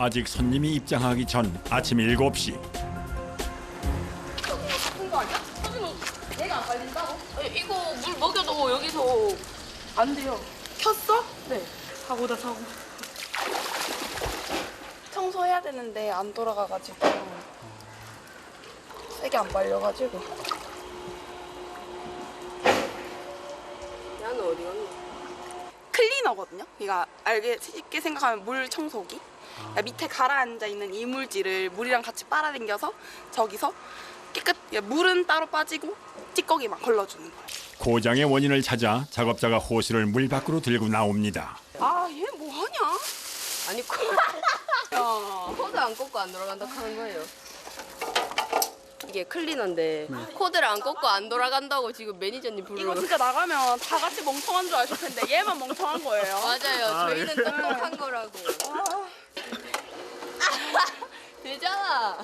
아직 손님이 입장하기 전 아침 7시. 큰 거 아니야? 터지면 얘가 안 깔린다고? 이거 물 먹여도 여기서 안 돼요. 켰어? 네. 사고다 사고. 청소해야 되는데 안 돌아가가지고 세게 안 빨려가지고. 야는 어디 갔나? 클리너거든요. 그러니까 알게 쉽게 생각하면 물 청소기. 그러니까 밑에 가라앉아 있는 이물질을 물이랑 같이 빨아당겨서 저기서 깨끗. 물은 따로 빠지고 찌꺼기만 걸러주는 거예요. 고장의 원인을 찾아 작업자가 호스를 물 밖으로 들고 나옵니다. 아, 얘 뭐 하냐? 아니 야. 코드 안 꽂고 안 돌아간다 하는 거예요. 이게 클리너인데 코드를 안 꽂고 안 돌아간다고 지금 매니저님 이거 부르는. 진짜 나가면 다 같이 멍청한 줄 아실 텐데 얘만 멍청한 거예요. 맞아요. 저희는 똑똑한 거라고. 되잖아.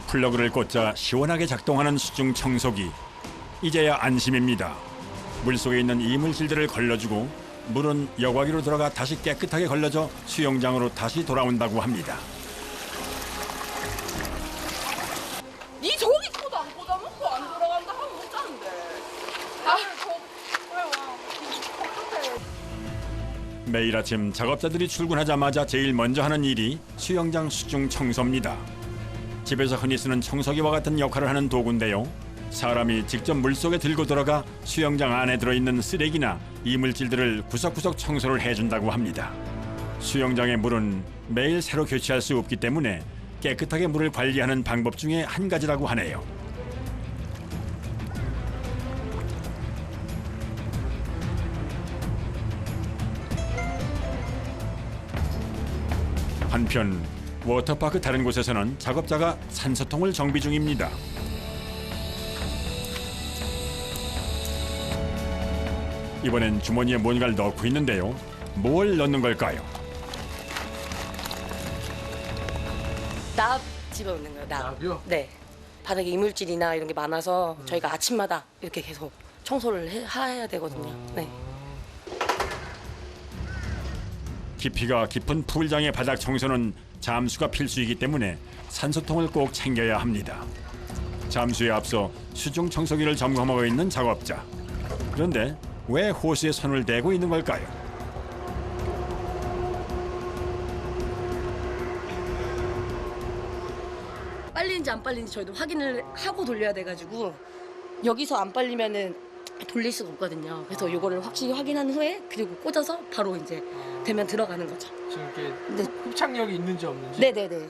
플러그를 꽂자 시원하게 작동하는 수중 청소기. 이제야 안심입니다. 물속에 있는 이물질들을 걸러주고 물은 여과기로 들어가 다시 깨끗하게 걸러져 수영장으로 다시 돌아온다고 합니다. 니 저기 코드 안 꽂아놓고 안 돌아간다 하면 못 자는데. 아, 빨리 와. 어떡해. 매일 아침 작업자들이 출근하자마자 제일 먼저 하는 일이 수영장 수중 청소입니다. 집에서 흔히 쓰는 청소기와 같은 역할을 하는 도구인데요. 사람이 직접 물속에 들고 들어가 수영장 안에 들어있는 쓰레기나 이물질들을 구석구석 청소를 해준다고 합니다. 수영장의 물은 매일 새로 교체할 수 없기 때문에 깨끗하게 물을 관리하는 방법 중에 한 가지라고 하네요. 한편 워터파크 다른 곳에서는 작업자가 산소통을 정비 중입니다. 이번엔 주머니에 뭔가를 넣고 있는데요. 뭘 넣는 걸까요? 납 집어넣는 거예요. 납. 납이요? 네. 바닥에 이물질이나 이런 게 많아서 저희가 아침마다 이렇게 계속 청소를 해야 되거든요. 네. 깊이가 깊은 풀장의 바닥 청소는 잠수가 필수이기 때문에 산소통을 꼭 챙겨야 합니다. 잠수에 앞서 수중 청소기를 점검하고 있는 작업자. 그런데 왜 호스에 손을 대고 있는 걸까요? 빨리는지 안 빨리는지 저희도 확인을 하고 돌려야 돼가지고 여기서 안 빨리면은 돌릴 수가 없거든요. 그래서 요거를 확실히 확인한 후에 그리고 꽂아서 바로 이제 되면 들어가는 거죠. 지금 이렇게 네. 흡착력이 있는지 없는지. 네네네.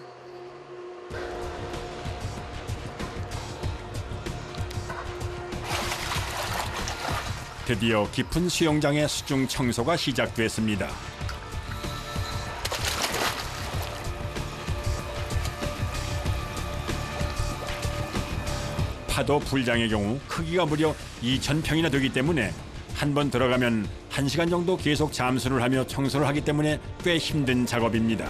드디어 깊은 수영장의 수중 청소가 시작됐습니다. 파도 풀장의 경우 크기가 무려 2,000평이나 되기 때문에 한 번 들어가면 1시간 정도 계속 잠수를 하며 청소를 하기 때문에 꽤 힘든 작업입니다.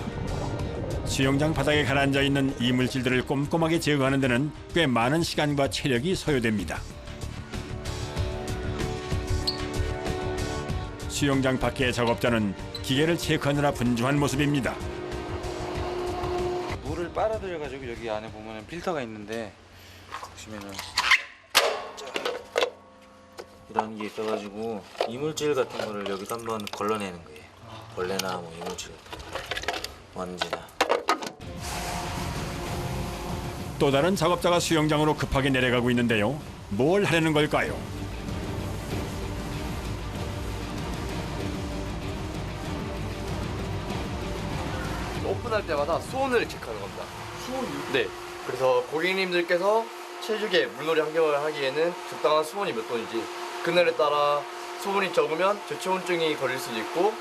수영장 바닥에 가라앉아 있는 이물질들을 꼼꼼하게 제거하는 데는 꽤 많은 시간과 체력이 소요됩니다. 수영장 밖의 작업자는 기계를 체크하느라 분주한 모습입니다. 물을 빨아들여가지고 여기 안에 보면 필터가 있는데 보시면은 이런 게 있어가지고 이물질 같은 거를 여기서 한번 걸러내는 거예요. 벌레나 뭐 이물질 같은 거, 먼지나. 또 다른 작업자가 수영장으로 급하게 내려가고 있는데요. 뭘 하려는 걸까요? 오픈할 때마다 수온을 체크하는 겁니다. 수온이요? 네. 그래서 고객님들께서 체육에 물놀이 환경을 하기에는 적당한 수온이 몇 도인지 그날에 따라 수온이 적으면 저체온증이 걸릴 수도 있고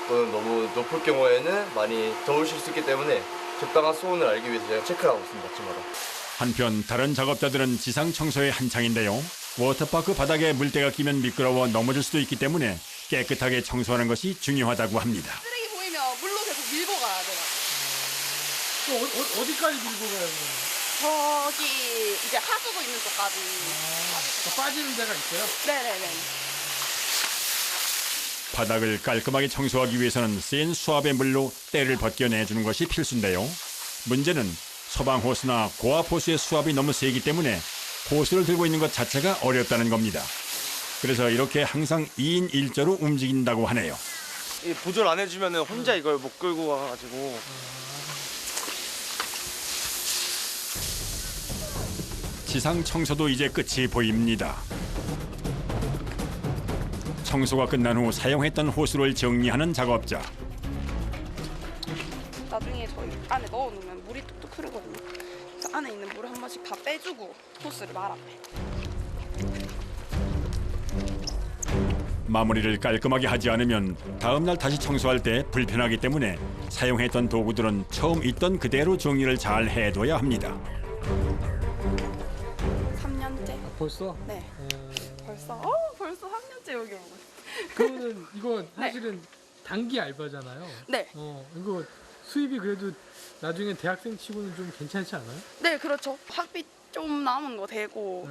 또는 너무 높을 경우에는 많이 더우실 수 있기 때문에 적당한 수온을 알기 위해서 제가 체크를 하고 있습니다. 아침마다. 한편 다른 작업자들은 지상 청소에 한창인데요. 워터파크 바닥에 물때가 끼면 미끄러워 넘어질 수도 있기 때문에 깨끗하게 청소하는 것이 중요하다고 합니다. 쓰레기 보이면 물로 계속 밀고 가야 돼요. 또 어디까지 밀고 가요, 그러면? 저기 이제 하수구 있는 쪽까지. 또 빠지는 데가 있어요? 네네네. 바닥을 깔끔하게 청소하기 위해서는 센 수압의 물로 때를 벗겨내주는 것이 필수인데요. 문제는 소방 호스나 고압 호스의 수압이 너무 세기 때문에 호스를 들고 있는 것 자체가 어렵다는 겁니다. 그래서 이렇게 항상 2인 1조로 움직인다고 하네요. 보조를 안 해주면 혼자 이걸 못 끌고 와가지고. 지상 청소도 이제 끝이 보입니다. 청소가 끝난 후 사용했던 호스를 정리하는 작업자. 나중에 저희 안에 넣어놓으면 물이 뚝뚝 흐르거든요. 그래서 안에 있는 물을 한 번씩 다 빼주고 호스를 말아빼. 마무리를 깔끔하게 하지 않으면 다음 날 다시 청소할 때 불편하기 때문에 사용했던 도구들은 처음 있던 그대로 정리를 잘 해둬야 합니다. 3년째. 벌써? 네. 벌써 3년째 여기 오고 있어요. 그러면 이거 사실은 단기 알바잖아요. 네. 이거 수입이 그래도 나중에 대학생 치고는 좀 괜찮지 않아요? 네, 그렇죠. 학비 좀 남은 거 되고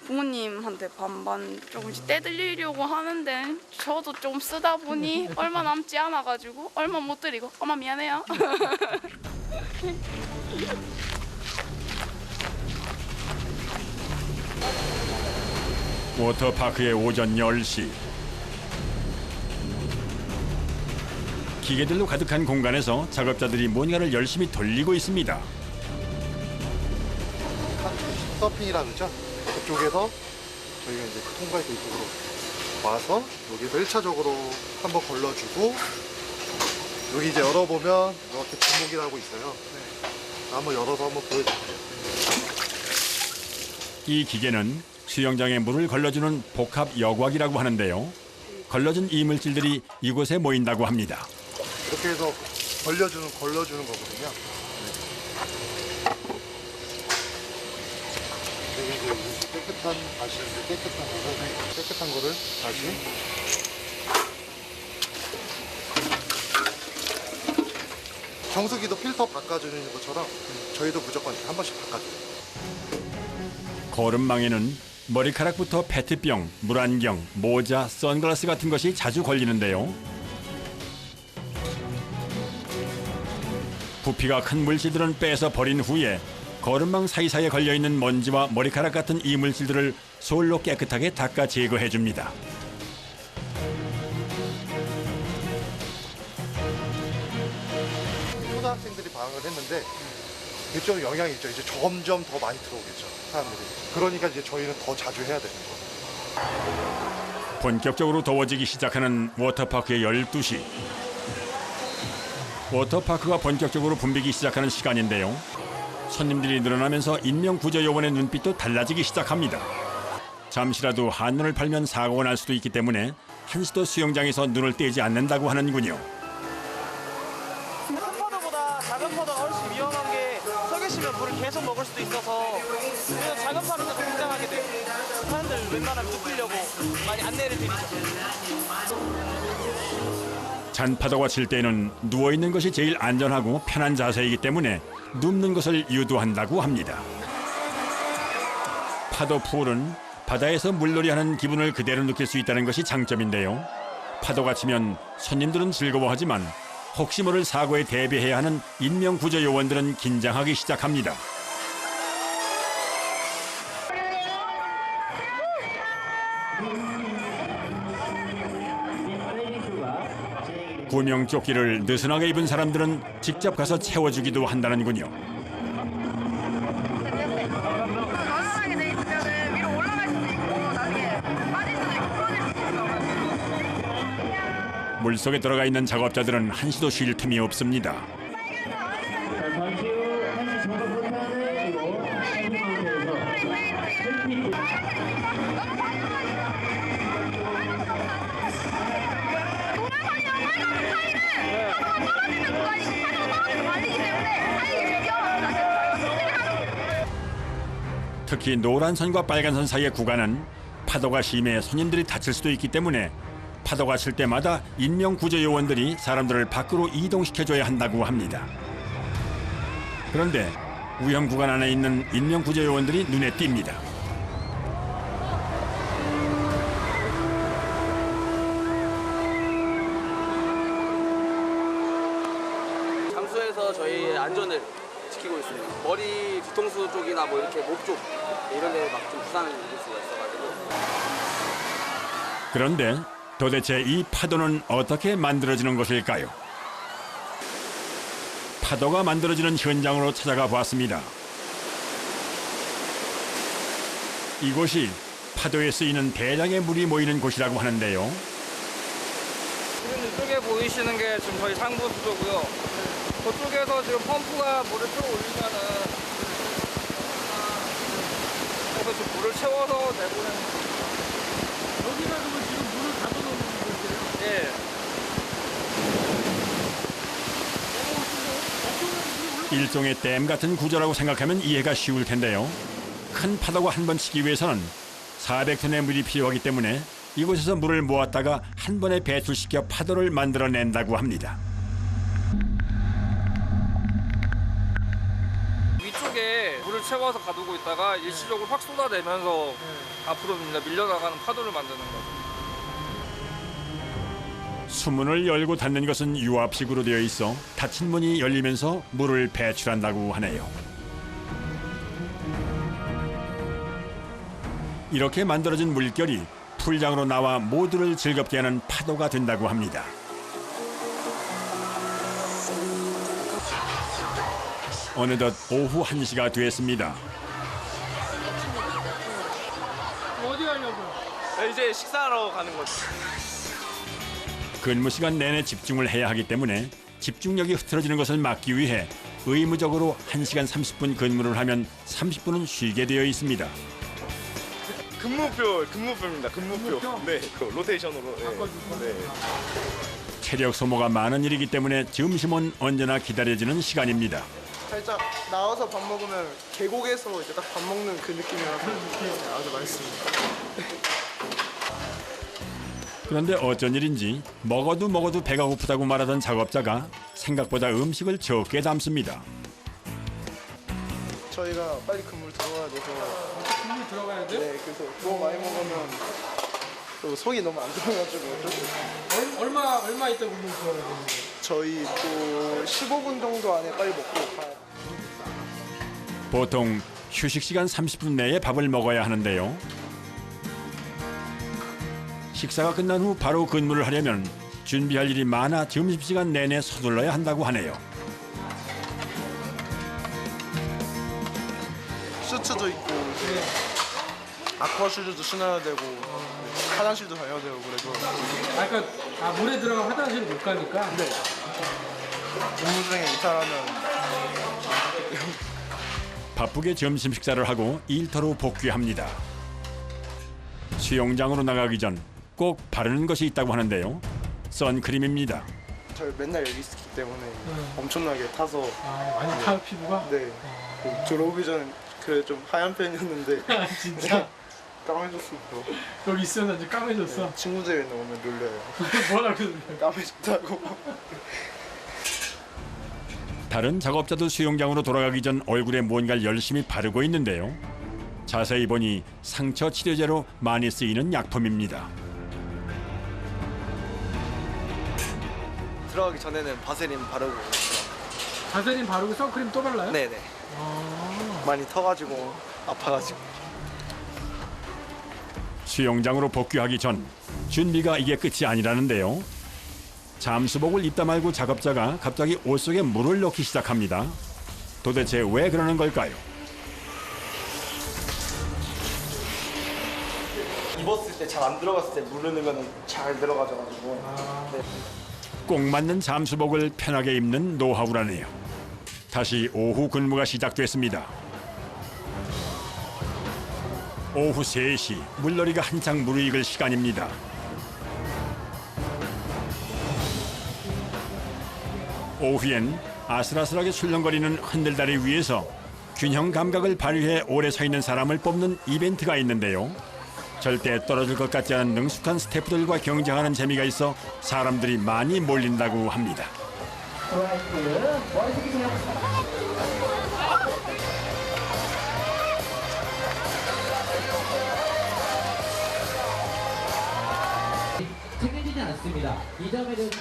부모님한테 반반 조금씩 떼드리려고 하는데 저도 좀 쓰다 보니 얼마 남지 않아가지고 얼마 못 드리고 엄마 미안해요. 워터파크의 오전 10시. 기계들로 가득한 공간에서 작업자들이 뭔가를 열심히 돌리고 있습니다. 서핑이라 그러죠? 그쪽에서 저희가 이제 그 통과해서 이쪽으로 와서 여기서 1차적으로 한번 걸러주고 여기 이제 열어보면 이렇게 분무기라고 있어요. 한번 열어서 한번 보여드릴게요. 이 기계는 수영장에 물을 걸러주는 복합 여과기라고 하는데요. 걸러진 이물질들이 이곳에 모인다고 합니다. 이렇게 해서 걸러주는 거거든요. 여기 이제 깨끗한 거를 다시 정수기도 필터 바꿔주는 것처럼 저희도 무조건 한 번씩 바꿔줘요. 거름망에는 머리카락부터 페트병, 물안경, 모자, 선글라스 같은 것이 자주 걸리는데요. 부피가 큰 물질들은 빼서 버린 후에 거름망 사이사이에 걸려있는 먼지와 머리카락 같은 이물질들을 솔로 깨끗하게 닦아 제거해줍니다. 초등학생들이 방학을 했는데 일종 영향이 있죠. 이제 점점 더 많이 들어오겠죠, 사람들이. 그러니까 이제 저희는 더 자주 해야 되는 거예요. 본격적으로 더워지기 시작하는 워터파크의 12시. 워터파크가 본격적으로 붐비기 시작하는 시간인데요. 손님들이 늘어나면서 인명구조요원의 눈빛도 달라지기 시작합니다. 잠시라도 한눈을 팔면 사고가 날 수도 있기 때문에 한시도 수영장에서 눈을 떼지 않는다고 하는군요. 큰 파도보다 작은 파도가 훨씬 위험한 게 서 계시면 물을 계속 먹을 수도 있어서 그래서 작은 파도가 굉장하게 돼요. 사람들 웬만하면 눕히려고 많이 안내를 드리죠. 잔파도가 칠 때는 누워있는 것이 제일 안전하고 편한 자세이기 때문에 눕는 것을 유도한다고 합니다. 파도 풀은 바다에서 물놀이하는 기분을 그대로 느낄 수 있다는 것이 장점인데요. 파도가 치면 손님들은 즐거워하지만 혹시 모를 사고에 대비해야 하는 인명구조요원들은 긴장하기 시작합니다. 구명조끼를 느슨하게 입은 사람들은 직접 가서 채워주기도 한다는군요. 가능하게 돼 있으면 위로 올라갈 수도 있고 나중에 빠질 수도 있고 부러질 수도 있어. 물속에 들어가 있는 작업자들은 한시도 쉴 틈이 없습니다. 특히 노란 선과 빨간 선 사이의 구간은 파도가 심해 손님들이 다칠 수도 있기 때문에 파도가 칠 때마다 인명구조요원들이 사람들을 밖으로 이동시켜줘야 한다고 합니다. 그런데 위험 구간 안에 있는 인명구조요원들이 눈에 띕니다. 느끼고 있습니다. 머리 뒤통수 쪽이나 뭐 이렇게 목 쪽 이런 데 막 좀 부상을 입을 수가 있어가지고. 그런데 도대체 이 파도는 어떻게 만들어지는 것일까요? 파도가 만들어지는 현장으로 찾아가 보았습니다. 이곳이 파도에 쓰이는 대량의 물이 모이는 곳이라고 하는데요. 지금 이쪽에 보이시는 게 지금 저희 상부 수조고요. 그쪽에서 지금 펌프가 물을 쭉 올리면은 그래서 지금 물을 채워서 내보내는. 여기가 그러면 지금 물을 가둬놓는 곳이에요? 예. 일종의 댐 같은 구조라고 생각하면 이해가 쉬울 텐데요. 큰 파도가 한 번 치기 위해서는 400톤의 물이 필요하기 때문에 이곳에서 물을 모았다가 한 번에 배출시켜 파도를 만들어낸다고 합니다. 위쪽에 물을 채워서 가두고 있다가 일시적으로 확 쏟아내면서 앞으로 밀려나가는 파도를 만드는 거죠. 수문을 열고 닫는 것은 유압식으로 되어 있어 닫힌 문이 열리면서 물을 배출한다고 하네요. 이렇게 만들어진 물결이 풀장으로 나와 모두를 즐겁게 하는 파도가 된다고 합니다. 어느덧 오후 1시가 됐습니다. 어디 가려고요? 이제 식사하러 가는 거죠. 근무 시간 내내 집중을 해야 하기 때문에 집중력이 흐트러지는 것을 막기 위해 의무적으로 1시간 30분 근무를 하면 30분은 쉬게 되어 있습니다. 근무표입니다. 근무표. 네, 그 로테이션으로. 네. 체력 소모가 많은 일이기 때문에 점심은 언제나 기다려지는 시간입니다. 살짝 나와서 밥 먹으면 계곡에서 이제 딱 밥 먹는 그 느낌이라서 아주 맛있습니다. 그런데 어쩐 일인지 먹어도 배가 고프다고 말하던 작업자가 생각보다 음식을 적게 담습니다. 저희가 빨리 근무를 들어가야 돼서 국물 들어가야 돼요? 네, 그래서 너무 많이 먹으면 또 속이 너무 안 들어가지고 어쩔 수 없어요. 얼마 있다 국물 들어가야 되는데? 저희 또 15분 정도 안에 빨리 먹고 가요. 보통 휴식 시간 30분 내에 밥을 먹어야 하는데요. 식사가 끝난 후 바로 근무를 하려면 준비할 일이 많아 점심시간 내내 서둘러야 한다고 하네요. 슈트도 있고 아쿠아 슈즈도 신어야 되고 화장실도 가야 되고 그래서 그러니까 물에 들어가 화장실 못 가니까. 네. 근무 중에 이탈하면 바쁘게 점심 식사를 하고 일터로 복귀합니다. 수영장으로 나가기 전 꼭 바르는 것이 있다고 하는데요. 선크림입니다. 저희 맨날 여기 있기 때문에 엄청나게 타서 많이 타 피부가? 네. 들어오기 전에 그래 좀 하얀 편이었는데 진짜? 까매졌어요. 여기 있었는데 까매졌어? 친구들이 오면 놀려요. 뭐라 그러는데? 까매졌다고. 다른 작업자도 수영장으로 돌아가기 전 얼굴에 뭔가를 열심히 바르고 있는데요. 자세히 보니 상처 치료제로 많이 쓰이는 약품입니다. 들어가기 전에는 바세린 바르고 바세린 바르고 선크림 또 발라요? 네네. 많이 터가지고 아파가지고. 수영장으로 복귀하기 전 준비가 이게 끝이 아니라는데요. 잠수복을 입다 말고 작업자가 갑자기 옷 속에 물을 넣기 시작합니다. 도대체 왜 그러는 걸까요? 입었을 때 잘 안 들어갔을 때 물을 넣으면 잘 들어가져가지고. 네. 꼭 맞는 잠수복을 편하게 입는 노하우라네요. 다시 오후 근무가 시작됐습니다. 오후 3시 물놀이가 한창 무르익을 시간입니다. 오후엔 아슬아슬하게 출렁거리는 흔들다리 위에서 균형 감각을 발휘해 오래 서 있는 사람을 뽑는 이벤트가 있는데요. 절대 떨어질 것 같지 않은 능숙한 스태프들과 경쟁하는 재미가 있어 사람들이 많이 몰린다고 합니다.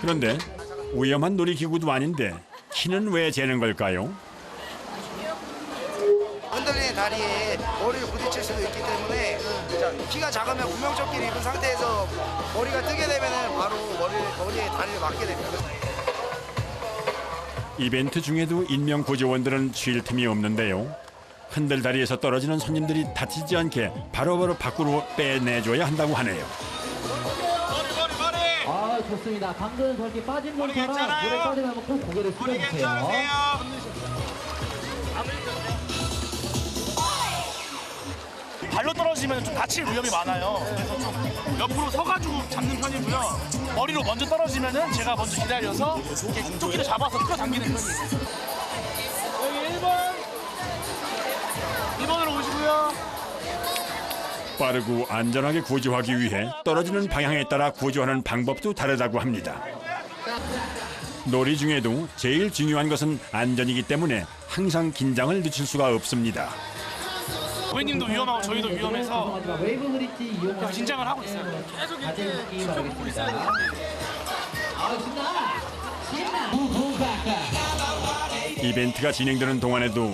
그런데 위험한 놀이기구도 아닌데 키는 왜 재는 걸까요? 흔들리는 다리에 머리를 부딪힐 수도 있기 때문에 키가 작으면 구명조끼를 입은 상태에서 머리가 뜨게 되면 바로 머리에 다리를 맞게 됩니다. 이벤트 중에도 인명 구조원들은 쉴 틈이 없는데요. 흔들다리에서 떨어지는 손님들이 다치지 않게 바로바로 밖으로 빼내줘야 한다고 하네요. 아, 좋습니다. 방금 저렇게 빠진 분처럼 물에 빠지면 꼭 고개를 숙여주세요. 발로 떨어지면 좀 다칠 위험이 많아요. 그래서 좀 옆으로 서가지고 잡는 편이고요. 머리로 먼저 떨어지면은 제가 먼저 기다려서 이렇게 조끼를 잡아서 끌어당기는 편이에요. 여기 1번으로 오시고요. 빠르고 안전하게 구조하기 위해 떨어지는 방향에 따라 구조하는 방법도 다르다고 합니다. 놀이 중에도 제일 중요한 것은 안전이기 때문에 항상 긴장을 늦출 수가 없습니다. 고객님도 위험하고 저희도 위험해서 웨이브 브릿지 이용하는 긴장을 하고 있어요. 계속 이렇게 지켜보고 있어야 돼요. 아, 신나! 이벤트가 진행되는 동안에도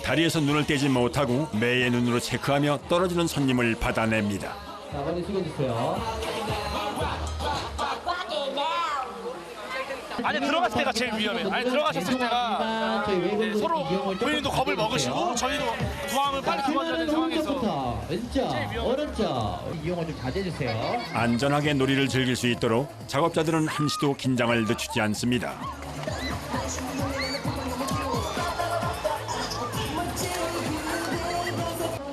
다리에서 눈을 떼지 못하고 매의 눈으로 체크하며 떨어지는 손님을 받아냅니다. 자, 머리 숙여주세요. 안에 들어갔을 때가 제일 위험해요. 안에 들어가셨을 때가 서로 본인도 겁을 먹으시고 저희도 구함을 빨리 도와줘야 되는 상황에서 왼쪽, 오른쪽 이용을 좀 자제해주세요. 안전하게 놀이를 즐길 수 있도록 작업자들은 한시도 긴장을 늦추지 않습니다.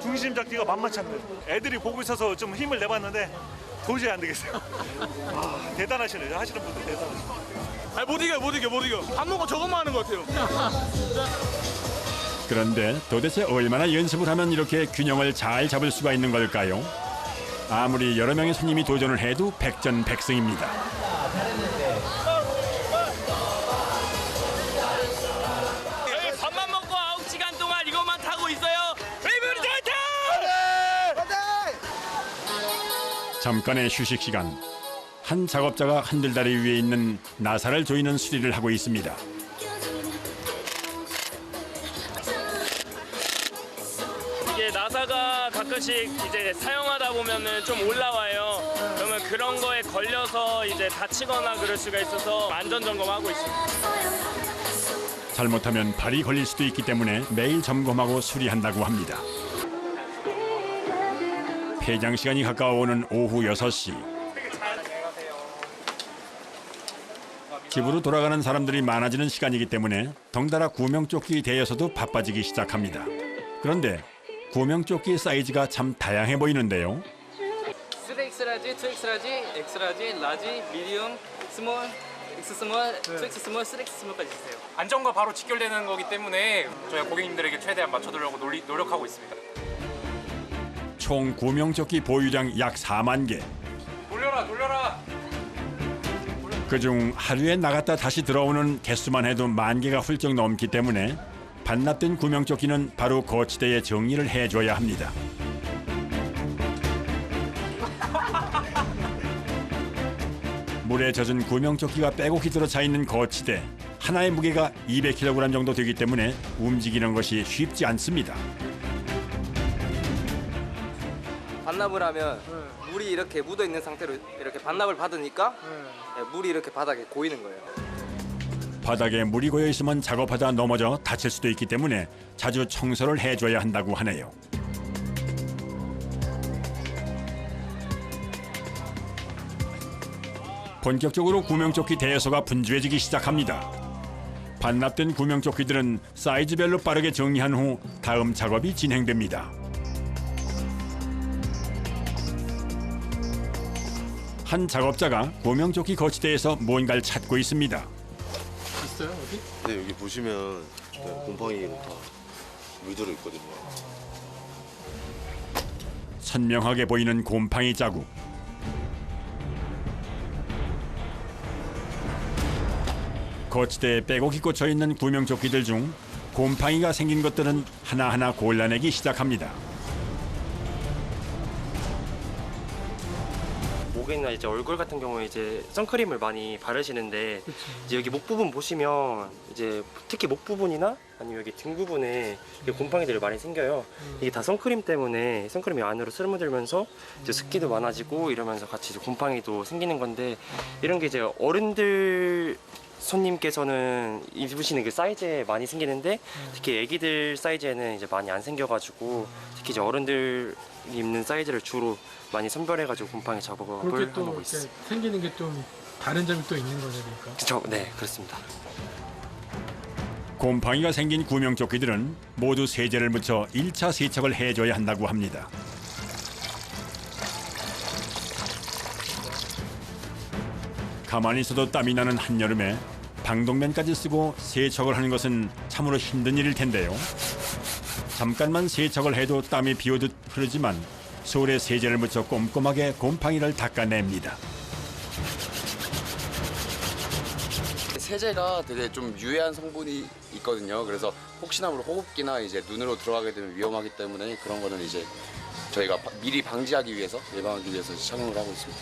중심 잡기가 만만치 않네요. 애들이 보고 있어서 좀 힘을 내봤는데 도저히 안 되겠어요. 아, 대단하시네요. 하시는 분들 대단하시네요. 아니 못 이겨. 밥 먹고 저것만 하는 것 같아요. 그런데 도대체 얼마나 연습을 하면 이렇게 균형을 잘 잡을 수가 있는 걸까요? 아무리 여러 명의 손님이 도전을 해도 백전백승입니다. 밥만 먹고 9시간 동안 이것만 타고 있어요. 웨이브리지 화이팅! 잠깐의 휴식 시간. 한 작업자가 흔들다리 위에 있는 나사를 조이는 수리를 하고 있습니다. 이게 나사가 가끔씩 이제 사용하다 보면은 좀 올라와요. 그러면 그런 거에 걸려서 이제 다치거나 그럴 수가 있어서 안전 점검하고 있습니다. 잘못하면 발이 걸릴 수도 있기 때문에 매일 점검하고 수리한다고 합니다. 폐장 시간이 가까워오는 오후 6시. 집으로 돌아가는 사람들이 많아지는 시간이기 때문에 덩달아 구명조끼 대여서도 바빠지기 시작합니다. 그런데 구명조끼 사이즈가 참 다양해 보이는데요. 3X라지, 2X라지, X라지, 라지, 미디움, 스몰, X 스몰, 2X 스몰, 3X 스몰까지 있어요. 안전과 바로 직결되는 거기 때문에 저희가 고객님들에게 최대한 맞춰드리려고 노력하고 있습니다. 총 구명조끼 보유량 약 4만 개. 돌려라. 그중 하루에 나갔다 다시 들어오는 개수만 해도 1만 개가 훌쩍 넘기 때문에 반납된 구명조끼는 바로 거치대에 정리를 해줘야 합니다. 물에 젖은 구명조끼가 빼곡히 들어차 있는 거치대. 하나의 무게가 200kg 정도 되기 때문에 움직이는 것이 쉽지 않습니다. 반납을 하면 물이 이렇게 묻어 있는 상태로 이렇게 반납을 받으니까 물이 이렇게 바닥에 고이는 거예요. 바닥에 물이 고여 있으면 작업하다 넘어져 다칠 수도 있기 때문에 자주 청소를 해줘야 한다고 하네요. 본격적으로 구명조끼 대여소가 분주해지기 시작합니다. 반납된 구명조끼들은 사이즈별로 빠르게 정리한 후 다음 작업이 진행됩니다. 한 작업자가 구명조끼 거치대에서 뭔가를 찾고 있습니다. 있어요 어디? 네, 여기 보시면 곰팡이 다 물들어 있거든요. 선명하게 보이는 곰팡이 자국. 거치대에 빼곡히 꽂혀 있는 구명조끼들 중 곰팡이가 생긴 것들은 하나하나 골라내기 시작합니다. 목이나 이제 얼굴 같은 경우에 이제 선크림을 많이 바르시는데 이제 여기 목 부분 보시면 이제 특히 목 부분이나 아니면 여기 등 부분에 이게 곰팡이들이 많이 생겨요. 이게 다 선크림 때문에 선크림이 안으로 스며들면서 이제 습기도 많아지고 이러면서 같이 이제 곰팡이도 생기는 건데 이런 게 이제 어른들 손님께서는 입으시는 그 사이즈에 많이 생기는데 특히 애기들 사이즈에는 이제 많이 안 생겨가지고 특히 이제 어른들 입는 사이즈를 주로 많이 선별해가지고 곰팡이 작업을 그렇게 또 하고 이렇게 있어요. 생기는 게 좀 다른 점이 또 있는 거죠, 그러니까. 그렇죠, 네 그렇습니다. 곰팡이가 생긴 구명조끼들은 모두 세제를 묻혀 1차 세척을 해줘야 한다고 합니다. 가만히 있어도 땀이 나는 한여름에 방독면까지 쓰고 세척을 하는 것은 참으로 힘든 일일 텐데요. 잠깐만 세척을 해도 땀이 비오듯 흐르지만 솔에 세제를 묻혀 꼼꼼하게 곰팡이를 닦아냅니다. 세제가 되게 좀 유해한 성분이 있거든요. 그래서 혹시나 모르 호흡기나 이제 눈으로 들어가게 되면 위험하기 때문에 그런 거는 이제 저희가 미리 방지하기 위해서 예방하기 위해서 착용을 하고 있습니다.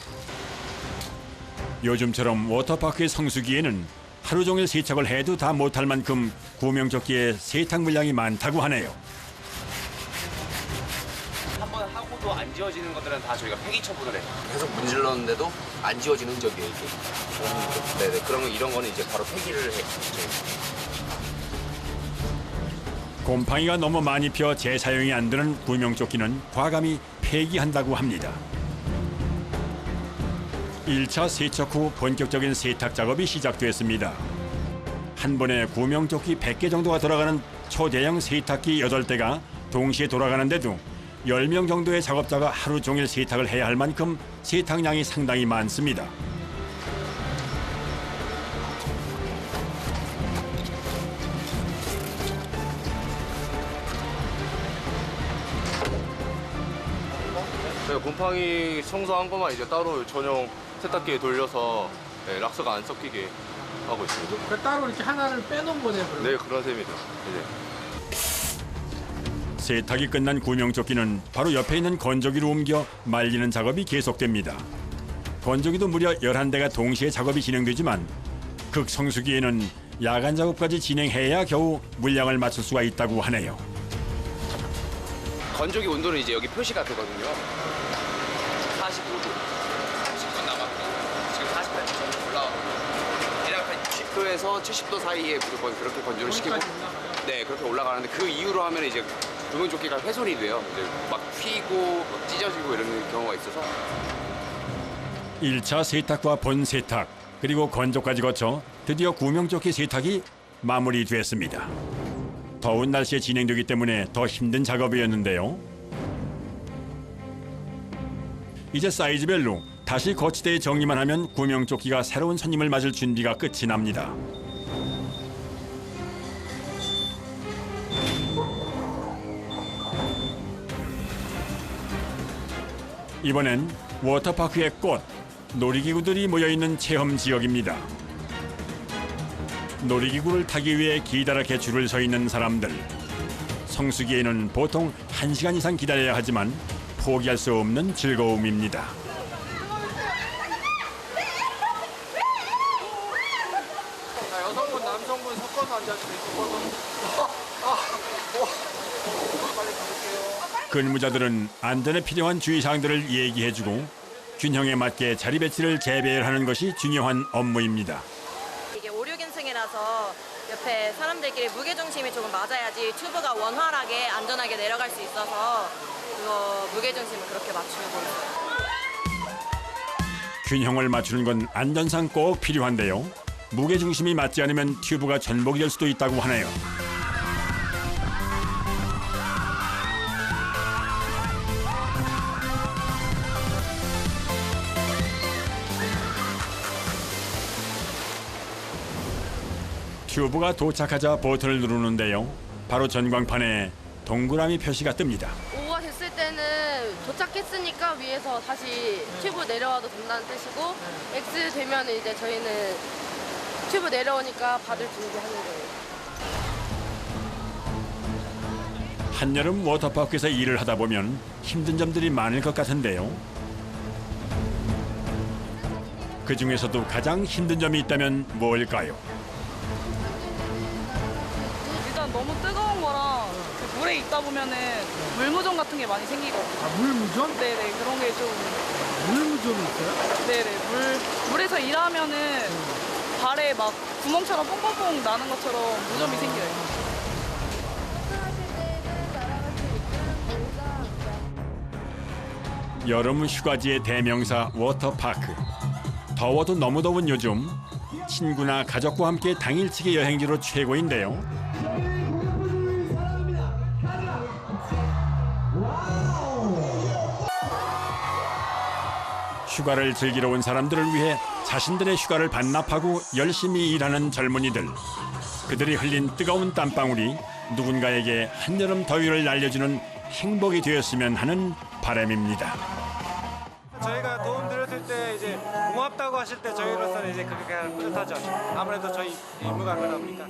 요즘처럼 워터파크의 성수기에는 하루 종일 세척을 해도 다 못할 만큼 구명조끼의 세탁 물량이 많다고 하네요. 한번 하고도 안 지워지는 것들은 다 저희가 폐기 처분을 해요. 계속 문질렀는데도 안 지워지는 흔적이에요, 이게. 네네, 그러면 이런 거는 이제 바로 폐기를 해요. 곰팡이가 너무 많이 펴 재사용이 안 되는 구명조끼는 과감히 폐기한다고 합니다. 1차 세척 후 본격적인 세탁 작업이 시작됐습니다. 한 번에 구명조끼 100개 정도가 들어가는 초대형 세탁기 8대가 동시에 돌아가는데도 10명 정도의 작업자가 하루 종일 세탁을 해야 할 만큼 세탁량이 상당히 많습니다. 저희 곰팡이 청소한 것만 이제 따로 전용 세탁기에 돌려서 네, 락스가 안 섞이게 하고 있습니다. 그러니까 따로 이렇게 하나를 빼놓은 거네요, 그러면? 네, 그런 셈이죠. 세탁이 끝난 구명조끼는 바로 옆에 있는 건조기로 옮겨 말리는 작업이 계속됩니다. 건조기도 무려 11대가 동시에 작업이 진행되지만 극성수기에는 야간 작업까지 진행해야 겨우 물량을 맞출 수가 있다고 하네요. 건조기 온도는 이제 여기 표시가 되거든요. 45도. 30분 남았고 지금 48도 정도 올라가고 대략 한 60도에서 70도 사이에 무조건 그렇게 건조를 시키고 네 그렇게 올라가는데 그 이후로 하면 이제 구명조끼가 훼손이 돼요. 이제 막 휘고 막 찢어지고 이런 경우가 있어서 1차 세탁과 본세탁 그리고 건조까지 거쳐 드디어 구명조끼 세탁이 마무리됐습니다. 더운 날씨에 진행되기 때문에 더 힘든 작업이었는데요. 이제 사이즈별로 다시 거치대에 정리만 하면 구명조끼가 새로운 손님을 맞을 준비가 끝이 납니다. 이번엔 워터파크의 꽃, 놀이기구들이 모여있는 체험 지역입니다. 놀이기구를 타기 위해 기다랗게 줄을 서 있는 사람들. 성수기에는 보통 1시간 이상 기다려야 하지만 포기할 수 없는 즐거움입니다. 여성분, 남성분 섞어서 앉아주세요. 섞어서. 빨리 가볼게요. 근무자들은 안전에 필요한 주의사항들을 얘기해주고 균형에 맞게 자리 배치를 재배열하는 것이 중요한 업무입니다. 이게 5, 6인승이라서 옆에 사람들끼리 무게중심이 조금 맞아야지 튜브가 원활하게 안전하게 내려갈 수 있어서 그거 무게중심을 그렇게 맞추고 있어요. 균형을 맞추는 건 안전상 꼭 필요한데요. 무게중심이 맞지 않으면 튜브가 전복이 될 수도 있다고 하네요. 튜브가 도착하자 버튼을 누르는데요. 바로 전광판에 동그라미 표시가 뜹니다. 오가 됐을 때는 도착했으니까 위에서 다시 튜브 내려와도 된다는 뜻이고 X 되면 이제 저희는 튜브 내려오니까 받을 준비하는 거예요. 한여름 워터파크에서 일을 하다 보면 힘든 점들이 많을 것 같은데요. 그 중에서도 가장 힘든 점이 있다면 뭘까요? 일단 너무 물에 있다 보면은 물무좀 같은 게 많이 생기거든요. 아, 물무좀? 네네, 그런 게 좀. 물무좀이 있어요? 네네, 물에서 일하면은 발에 막 구멍처럼 뽕뽕뽕 나는 것처럼 무좀이 생겨요. 여름 휴가지의 대명사 워터파크. 더워도 너무 더운 요즘 친구나 가족과 함께 당일치기 여행지로 최고인데요. 휴가를 즐기러 온 사람들을 위해 자신들의 휴가를 반납하고 열심히 일하는 젊은이들. 그들이 흘린 뜨거운 땀방울이 누군가에게 한여름 더위를 날려주는 행복이 되었으면 하는 바람입니다. 저희가 도움 드렸을 때 이제 고맙다고 하실 때 저희로서는 이제 그게 뿌듯하죠. 아무래도 저희 임무가 그러다 보니까.